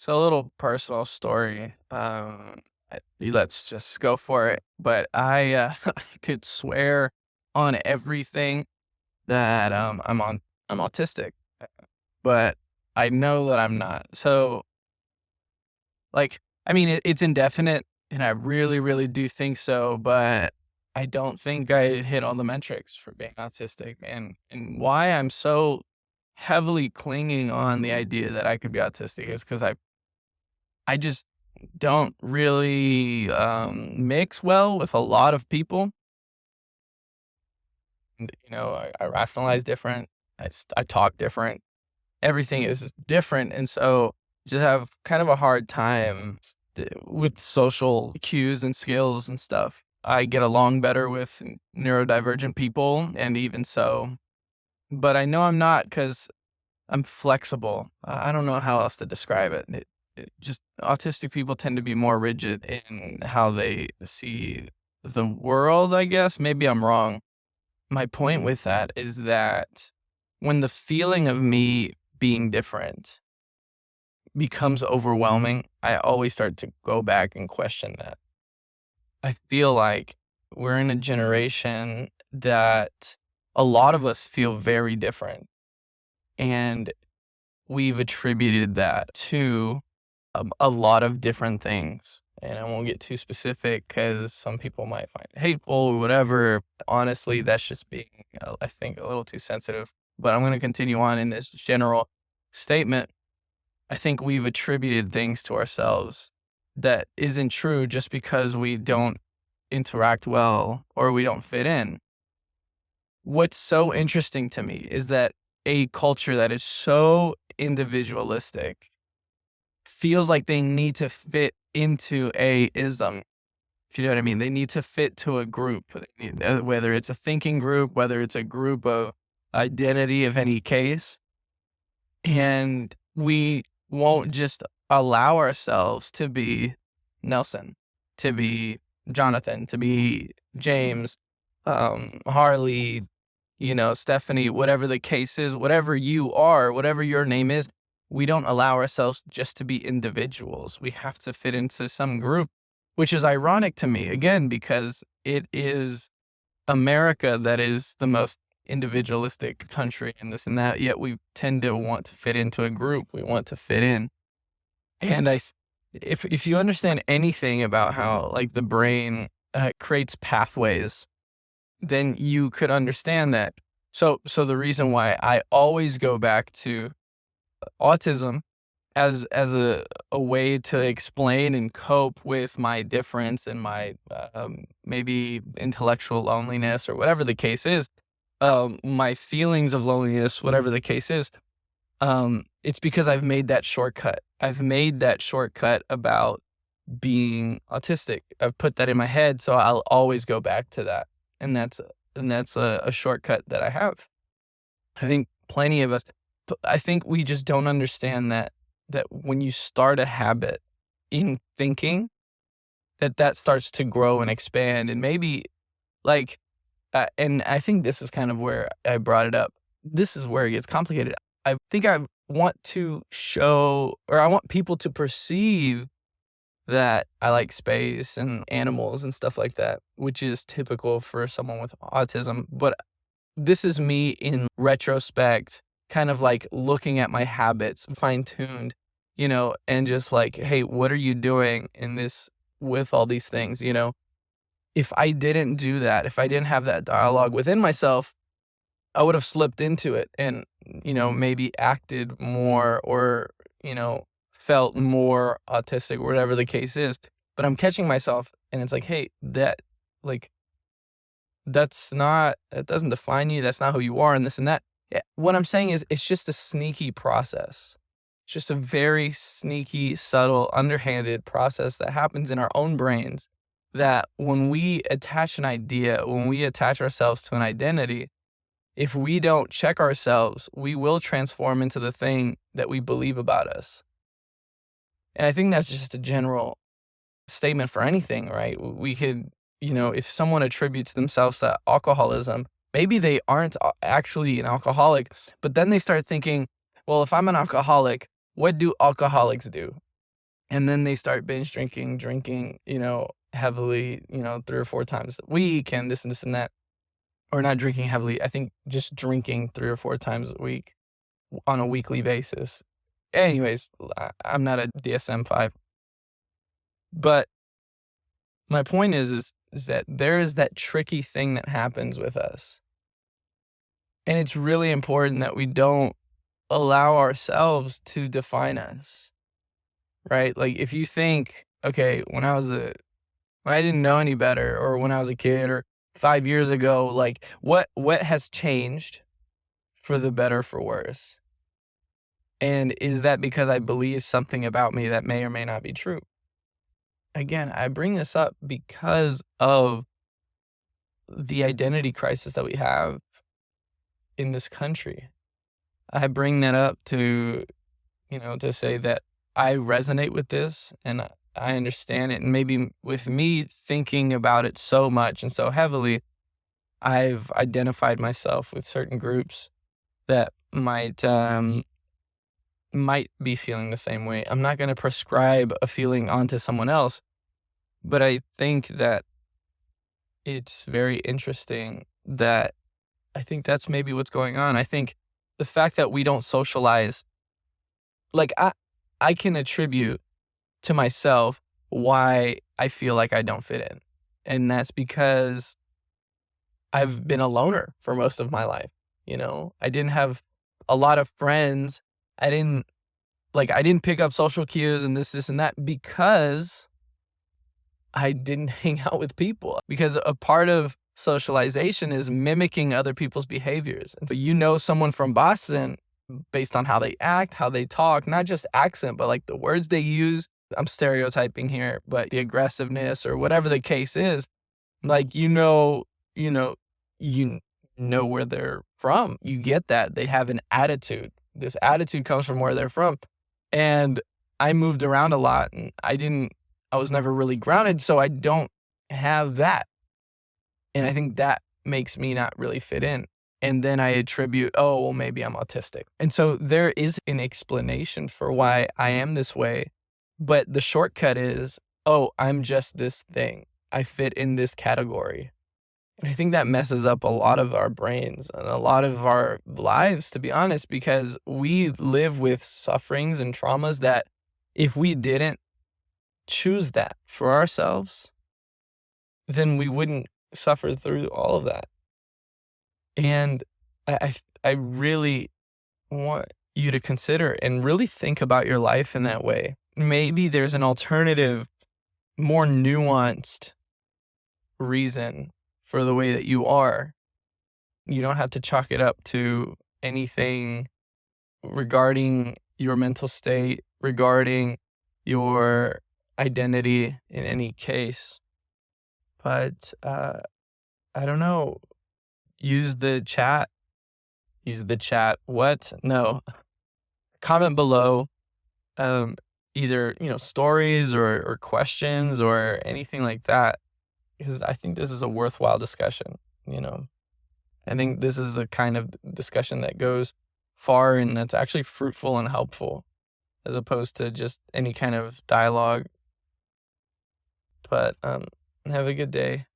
So a little personal story. Let's just go for it. But I could swear on everything that I'm autistic, but I know that I'm not. So like, I mean, it's indefinite, and I really, really do think so. But I don't think I hit all the metrics for being autistic, and why I'm so heavily clinging on the idea that I could be autistic is because I just don't really, mix well with a lot of people. And, I rationalize different. I talk different. Everything is different, and so just have kind of a hard time with social cues and skills and stuff. I get along better with neurodivergent people, and even so, but I know I'm not because 'cause I'm flexible. I don't know how else to describe it. It just autistic people tend to be more rigid in how they see the world, I guess. Maybe I'm wrong. My point with that is that when the feeling of me being different becomes overwhelming, I always start to go back and question that. I feel like we're in a generation that a lot of us feel very different, and we've attributed that to a lot of different things. And I won't get too specific because some people might find it hateful or whatever. Honestly, that's just being, I think, a little too sensitive. But I'm going to continue on in this general statement. I think we've attributed things to ourselves that isn't true just because we don't interact well or we don't fit in. What's so interesting to me is that a culture that is so individualistic feels like they need to fit into a ism, if you know what I mean. They need to fit to a group, whether it's a thinking group, whether it's a group of identity of any case. And we won't just allow ourselves to be Nelson, to be Jonathan, to be James, Harley, Stephanie, whatever the case is, whatever you are, whatever your name is, we don't allow ourselves just to be individuals. We have to fit into some group, which is ironic to me, again, because it is America that is the most individualistic country and this and that, yet we tend to want to fit into a group. We want to fit in. And if you understand anything about how like the brain creates pathways, then you could understand that. So the reason why I always go back to autism as a way to explain and cope with my difference and my maybe intellectual loneliness or whatever the case is, my feelings of loneliness, whatever the case is, it's because I've made that shortcut. I've made that shortcut about being autistic. I've put that in my head, so I'll always go back to that, and that's a shortcut that I have. I think plenty of us. I think we just don't understand that when you start a habit in thinking, that starts to grow and expand, and maybe like, and I think this is kind of where I brought it up. This is where it gets complicated. I think I want to show, or I want people to perceive that I like space and animals and stuff like that, which is typical for someone with autism. But this is me in retrospect, kind of like looking at my habits, fine tuned, and just like, hey, what are you doing in this with all these things? If I didn't do that, if I didn't have that dialogue within myself, I would have slipped into it and, maybe acted more or, felt more autistic, whatever the case is. But I'm catching myself and it's like, hey, like, that doesn't define you. That's not who you are and this and that. Yeah, what I'm saying is it's just a sneaky process. It's just a very sneaky, subtle, underhanded process that happens in our own brains that when we attach an idea, when we attach ourselves to an identity, if we don't check ourselves, we will transform into the thing that we believe about us. And I think that's just a general statement for anything, right? We could, if someone attributes themselves to alcoholism, maybe they aren't actually an alcoholic, but then they start thinking, well, if I'm an alcoholic, what do alcoholics do? And then they start binge drinking, heavily, 3 or 4 times a week and this and that. Or not drinking heavily, I think just drinking 3 or 4 times a week on a weekly basis. Anyways, I'm not a DSM-5. But my point is that there is that tricky thing that happens with us. And it's really important that we don't allow ourselves to define us, right? Like, if you think, okay, when I didn't know any better, or when I was a kid, or 5 years ago, like, what has changed for the better, for worse? And is that because I believe something about me that may or may not be true? Again, I bring this up because of the identity crisis that we have in this country. I bring that up to say that I resonate with this and I understand it. And maybe with me thinking about it so much and so heavily, I've identified myself with certain groups that might be feeling the same way. I'm not going to prescribe a feeling onto someone else, but I think that it's very interesting that I think that's maybe what's going on. I think the fact that we don't socialize, like, I can attribute to myself why I feel like I don't fit in. And that's because I've been a loner for most of my life. I didn't have a lot of friends. I didn't pick up social cues and this and that because I didn't hang out with people. Because a part of socialization is mimicking other people's behaviors. And so someone from Boston based on how they act, how they talk, not just accent, but like the words they use. I'm stereotyping here, but the aggressiveness or whatever the case is, like, you know where they're from. You get that. They have an attitude. This attitude comes from where they're from. And I moved around a lot and I was never really grounded, so I don't have that. And I think that makes me not really fit in. And then I attribute, oh, well, maybe I'm autistic. And so there is an explanation for why I am this way. But the shortcut is, oh, I'm just this thing. I fit in this category. And I think that messes up a lot of our brains and a lot of our lives, to be honest, because we live with sufferings and traumas that if we didn't choose that for ourselves, then we wouldn't suffer through all of that. And I really want you to consider and really think about your life in that way. Maybe there's an alternative, more nuanced reason for the way that you are. You don't have to chalk it up to anything regarding your mental state, regarding your identity in any case. But I don't know. Use the chat. What? No. Comment below. Either, stories or questions or anything like that. Because I think this is a worthwhile discussion. I think this is the kind of discussion that goes far and that's actually fruitful and helpful, as opposed to just any kind of dialogue. But have a good day.